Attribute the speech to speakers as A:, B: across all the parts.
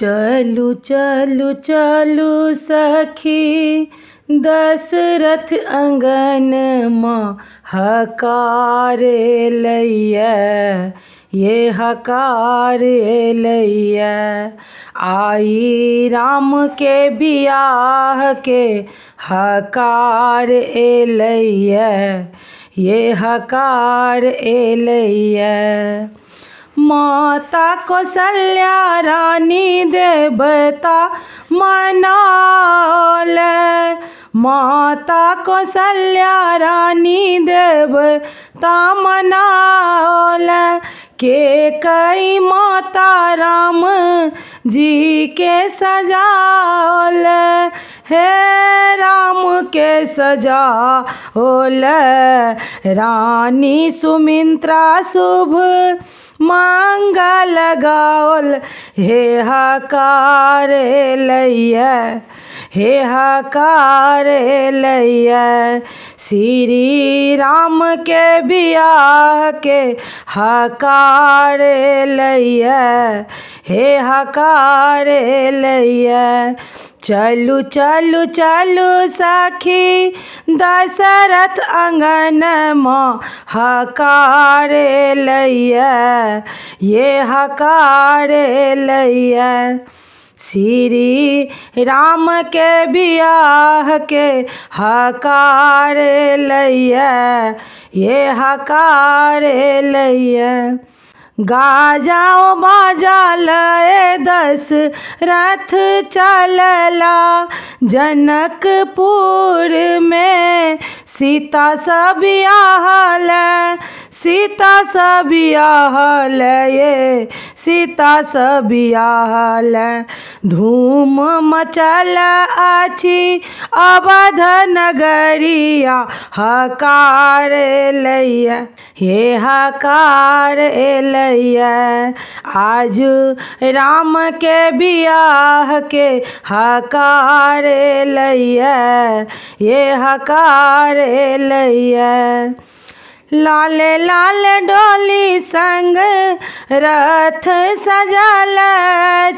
A: चलू चलू चलू सखी दशरथ अंगनमा हकारे लैया ये हकारे लैया। आई राम के बियाह के हकार लैया ये हकार लैया। माता कौशल्या रानी देवता मनाल, माता कौशल्या रानी देवता मनाल के कई माता राम जी के सजाल हे राम के सजाओल। रानी सुमित्रा शुभ मंगल गाओल हे हकार लैया हे हकार लैया। श्री राम के बियाह के हकार लैया हे हकार लैया। चलू चलू चलू सखी दशरथ अंगनमा हकार लैया ये हकार लैया। श्री राम के बियाह के हकार लैया ये हकार लैया। गाजाओ बाजा लय दशरथ चलला जनकपुर में सीता सा बियाहल, सीता सा बियाहल ये सीता सा बियाहल। धूम मचल अछि अवध नगरिया हकार लैया हे हकार लैया। आज राम के बियाह के हकार लैया ये हकार लैया। लाल लाल डोली संग रथ सजल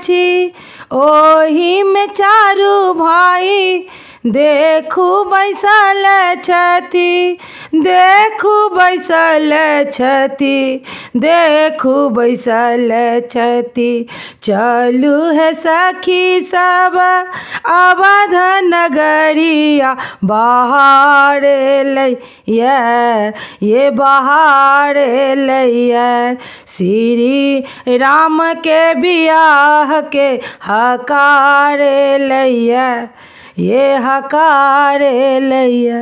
A: छी, ओही में चारू भाई देखू बैसल छथि, देखू बैसल छथि, देखू बैसल छथि। चलू है सखी सब अवध नगरिया बहार लैया ये बहार लैया। श्री राम के बियाह के हकार लैया ये हकार लैया।